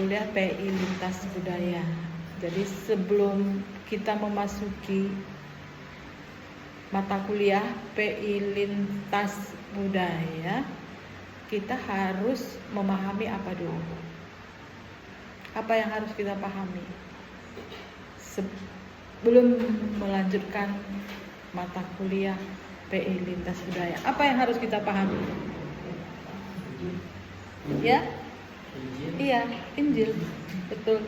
kuliah PI Lintas Budaya. Jadi sebelum kita memasuki mata kuliah PI Lintas Budaya, kita harus memahami apa dulu? Apa yang harus kita pahami sebelum melanjutkan mata kuliah PI Lintas Budaya? Apa yang harus kita pahami? Ya? Iya, Injil. Betul.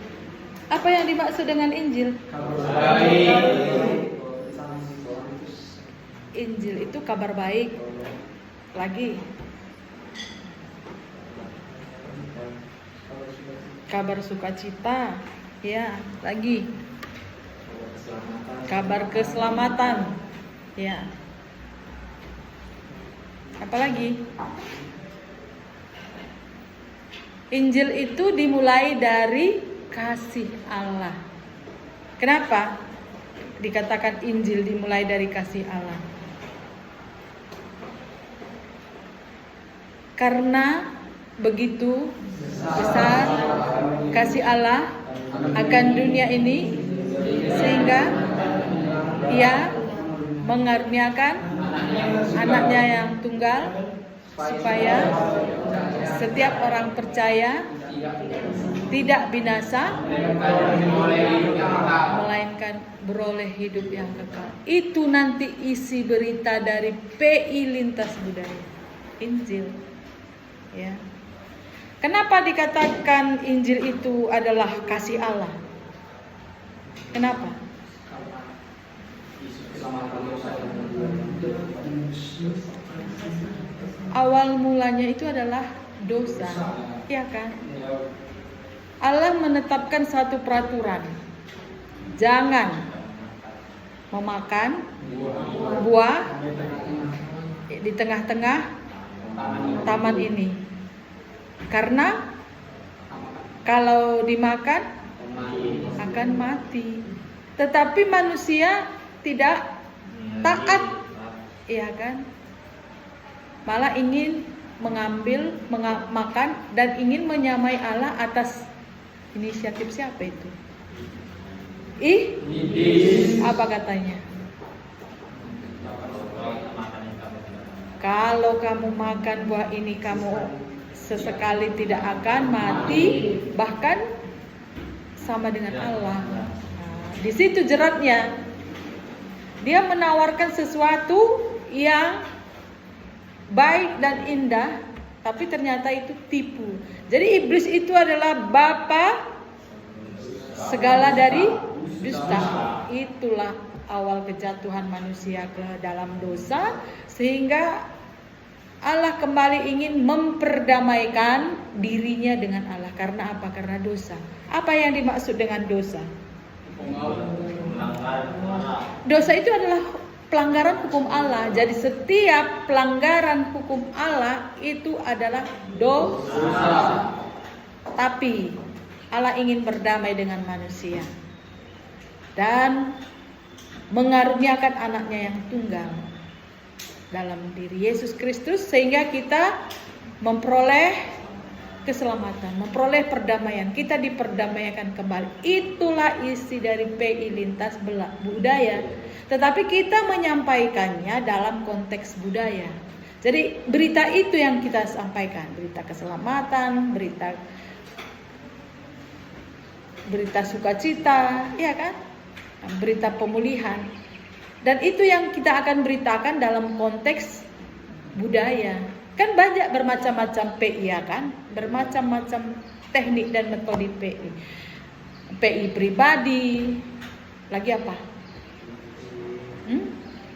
Apa yang dimaksud dengan Injil? Injil itu kabar baik. Lagi. Kabar sukacita. Ya, lagi. Kabar keselamatan. Ya. Apalagi? Injil itu dimulai dari kasih Allah. Kenapa dikatakan Injil dimulai dari kasih Allah? Karena begitu besar kasih Allah akan dunia ini sehingga Ia mengaruniakan anaknya yang tunggal supaya setiap orang percaya tidak binasa melainkan beroleh hidup yang kekal. Itu nanti isi berita dari PI Lintas Budaya, Injil. Ya. Kenapa dikatakan Injil itu adalah kasih Allah? Kenapa? Awal mulanya itu adalah dosa, ya kan? Allah menetapkan satu peraturan. Jangan memakan buah di tengah-tengah taman ini. Karena kalau dimakan akan mati. Tetapi manusia tidak taat, ya kan? Malah ingin mengambil, makan dan ingin menyamai Allah atas inisiatif siapa itu? Apa katanya? Kalau kamu makan buah ini kamu sesekali tidak akan mati, bahkan sama dengan Allah. Nah, di situ jeratnya. Dia menawarkan sesuatu yang baik dan indah, tapi ternyata itu tipu. Jadi iblis itu adalah bapa segala dari dusta. Itulah awal kejatuhan manusia ke dalam dosa, sehingga Allah kembali ingin memperdamaikan dirinya dengan Allah. Karena apa? Karena dosa. Apa yang dimaksud dengan dosa? Dosa itu adalah pelanggaran hukum Allah. Jadi setiap pelanggaran hukum Allah itu adalah dosa. Tapi Allah ingin berdamai dengan manusia dan mengaruniakan anaknya yang tunggal dalam diri Yesus Kristus, sehingga kita memperoleh keselamatan, memperoleh perdamaian. Kita diperdamaikan kembali. Itulah isi dari PI Lintas Budaya. Tetapi kita menyampaikannya dalam konteks budaya. Jadi berita itu yang kita sampaikan, berita keselamatan, berita sukacita, ya kan? Berita pemulihan. Dan itu yang kita akan beritakan dalam konteks budaya. Kan banyak bermacam-macam PI, ya kan? Bermacam-macam teknik dan metode PI. PI pribadi. Lagi apa?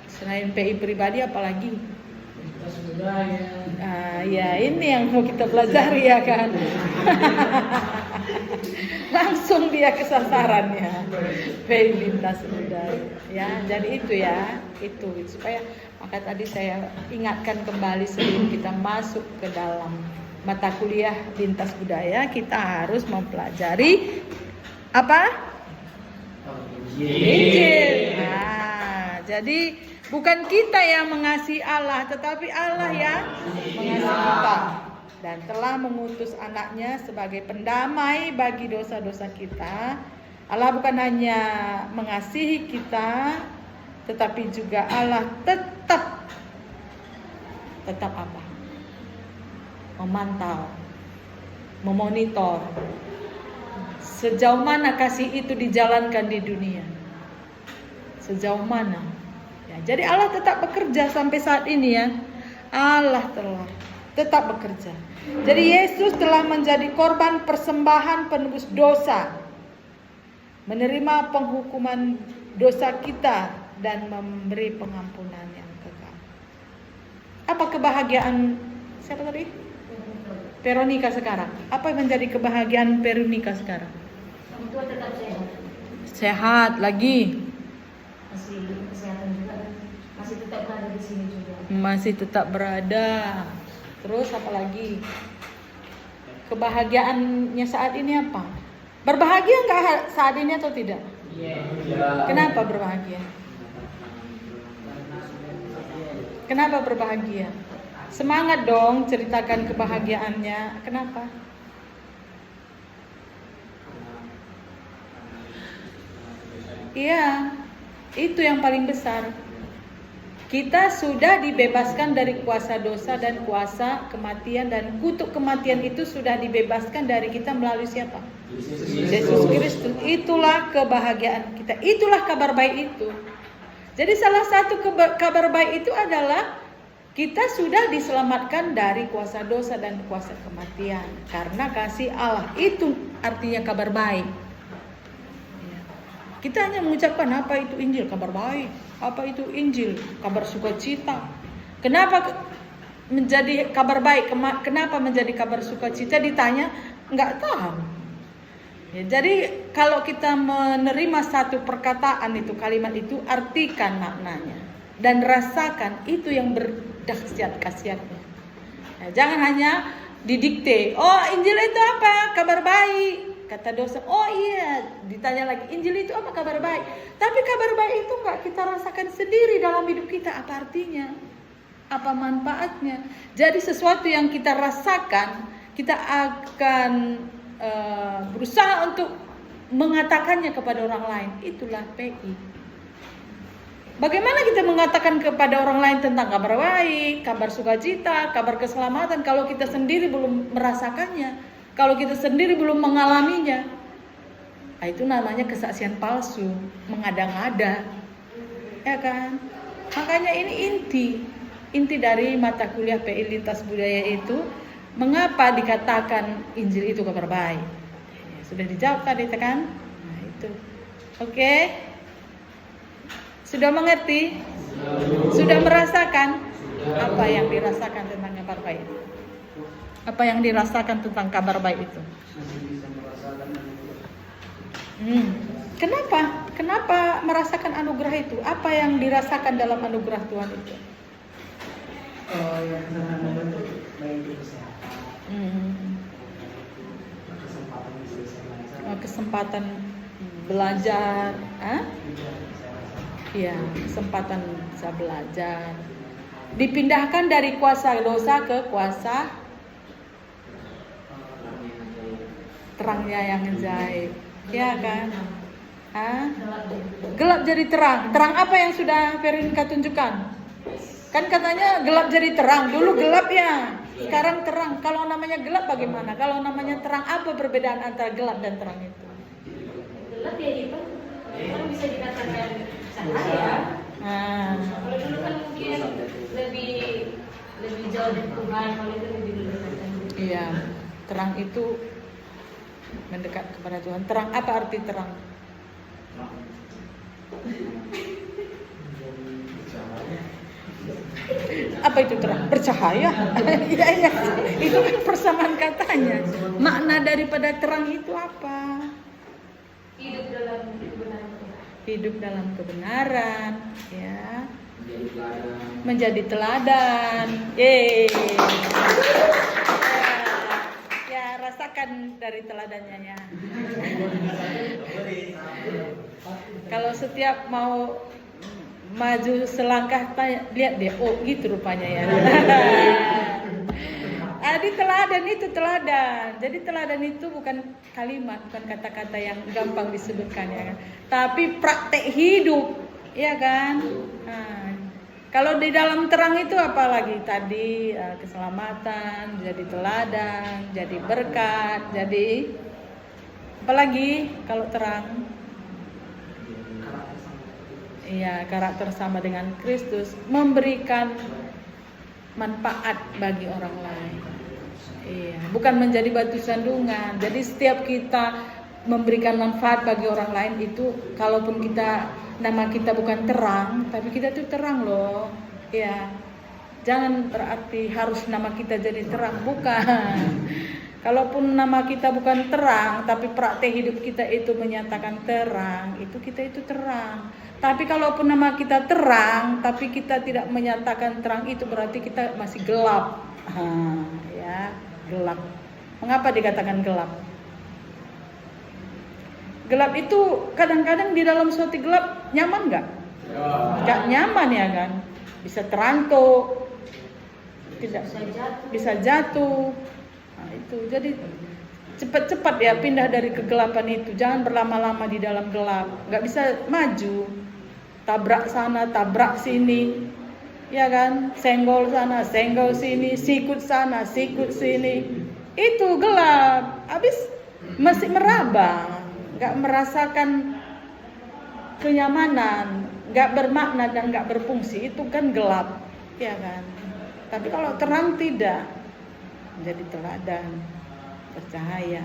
Selain PI pribadi apa lagi? Ya ini yang mau kita pelajari, ya kan? Langsung dia ke sasarannya. PI Lintas Budaya. Ya, jadi itu ya, itu supaya maka tadi saya ingatkan kembali sebelum kita masuk ke dalam mata kuliah Lintas Budaya, kita harus mempelajari apa? Injil. Nah, jadi bukan kita yang mengasihi Allah, tetapi Allah yang mengasihi kita. dan telah mengutus anaknya sebagai pendamai bagi dosa-dosa kita. Allah bukan hanya mengasihi kita, tetapi juga Allah tetap apa? Memantau, memonitor sejauh mana kasih itu dijalankan di dunia. Sejauh mana? Ya, jadi Allah tetap bekerja sampai saat ini ya. Allah telah tetap bekerja. Jadi Yesus telah menjadi korban persembahan penebus dosa, menerima penghukuman dosa kita dan memberi pengampunan yang kekal. Apa kebahagiaan siapa tadi? Veronica sekarang. Apa yang menjadi kebahagiaan Veronica sekarang? Orang tua tetap sehat. Sehat lagi. Masih kesehatan juga. Masih tetap berada di sini juga. Masih tetap berada. Terus apa lagi? Kebahagiaannya saat ini apa? Berbahagia nggak saat ini atau tidak? Kenapa berbahagia? Kenapa berbahagia? Semangat dong ceritakan kebahagiaannya. Kenapa? Iya, itu yang paling besar. Kita sudah dibebaskan dari kuasa dosa dan kuasa kematian, dan kutuk kematian itu sudah dibebaskan dari kita melalui siapa? Yesus Kristus. Itulah kebahagiaan kita. Itulah kabar baik itu. Jadi salah satu kabar baik itu adalah kita sudah diselamatkan dari kuasa dosa dan kuasa kematian karena kasih Allah. Itu artinya kabar baik. Kita hanya mengucapkan apa itu Injil, kabar baik. Apa itu Injil, kabar sukacita. Kenapa menjadi kabar baik? Kenapa menjadi kabar sukacita? Ditanya, nggak tahu. Ya, jadi kalau kita menerima satu perkataan itu, kalimat itu, artikan maknanya dan rasakan itu yang berdahsyat khasiatnya. Ya, jangan hanya didikte. Oh, Injil itu apa? Kabar baik. Kata dosa, oh iya, ditanya lagi, Injil itu apa? Kabar baik. Tapi kabar baik itu enggak kita rasakan sendiri dalam hidup kita. Apa artinya? Apa manfaatnya? Jadi sesuatu yang kita rasakan, kita akan berusaha untuk mengatakannya kepada orang lain. Itulah PI. Bagaimana kita mengatakan kepada orang lain tentang kabar baik, kabar sukacita, kabar keselamatan kalau kita sendiri belum merasakannya? Kalau kita sendiri belum mengalaminya, nah itu namanya kesaksian palsu, mengada-ngada, ya kan? Makanya ini inti dari mata kuliah PI Lintas Budaya itu, mengapa dikatakan Injil itu kabar baik? Ya, sudah dijawab tadi kan? Nah itu, oke? Sudah mengerti? Sudah merasakan apa yang dirasakan tentang kabar baik? Apa yang dirasakan tentang kabar baik itu? Kenapa? Kenapa merasakan anugerah itu? Apa yang dirasakan dalam anugerah Tuhan itu? Yang membentuk baik itu kesehatan, kesempatan belajar, Iya, kesempatan bisa belajar. Dipindahkan dari kuasa dosa ke kuasa terangnya yang ajaib, ya kan? Gelap jadi terang. Terang apa yang sudah Veronica tunjukkan? Kan katanya gelap jadi terang. Dulu gelap ya, sekarang terang. Kalau namanya gelap bagaimana? Kalau namanya terang, apa perbedaan antara gelap dan terang itu? Gelap ya itu, orang bisa dikatakan cahaya. Kalau dulu kan mungkin lebih jauh dari Tuhan, kalau itu lebih mendekatkan. Iya, terang itu mendekat kepada Tuhan. Terang, apa arti terang? Apa itu terang? Bercahaya. Iya, itu kan persamaan katanya. Makna daripada terang itu apa? Hidup dalam kebenaran. Hidup dalam kebenaran, ya. Menjadi teladan. Yeay. Ya, rasakan dari teladannya ya. Kalau setiap mau maju selangkah, lihat deh, oh gitu rupanya ya. Jadi teladan itu teladan. Jadi teladan itu bukan kalimat, bukan kata-kata yang gampang disebutkan ya kan. Tapi praktek hidup, ya kan. Nah, kalau di dalam terang itu apalagi tadi keselamatan, jadi teladan, jadi berkat, jadi apalagi kalau terang. Iya, karakter sama dengan Kristus, memberikan manfaat bagi orang lain. Iya, bukan menjadi batu sandungan. Jadi setiap kita memberikan manfaat bagi orang lain itu, kalaupun nama kita bukan terang, tapi kita tuh terang loh. Iya. Jangan berarti harus nama kita jadi terang, bukan. Kalaupun nama kita bukan terang, tapi praktek hidup kita itu menyatakan terang, itu kita itu terang. Tapi kalaupun nama kita terang, tapi kita tidak menyatakan terang, itu berarti kita masih gelap. Ya, gelap. Mengapa dikatakan gelap? Gelap itu kadang-kadang di dalam suatu gelap nyaman nggak? Nggak nyaman ya kan? Bisa terantuk, tidak bisa jatuh. Nah, itu jadi cepat-cepat ya pindah dari kegelapan itu. Jangan berlama-lama di dalam gelap. Nggak bisa maju. Tabrak sana, tabrak sini, ya kan? Senggol sana, senggol sini, sikut sana, sikut sini. Itu gelap. Habis masih meraba, nggak merasakan kenyamanan, nggak bermakna dan nggak berfungsi. Itu kan gelap, ya kan? Tapi kalau terang tidak, menjadi teladan, bercahaya,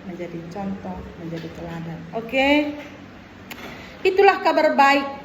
menjadi contoh, menjadi teladan. Oke, itulah kabar baik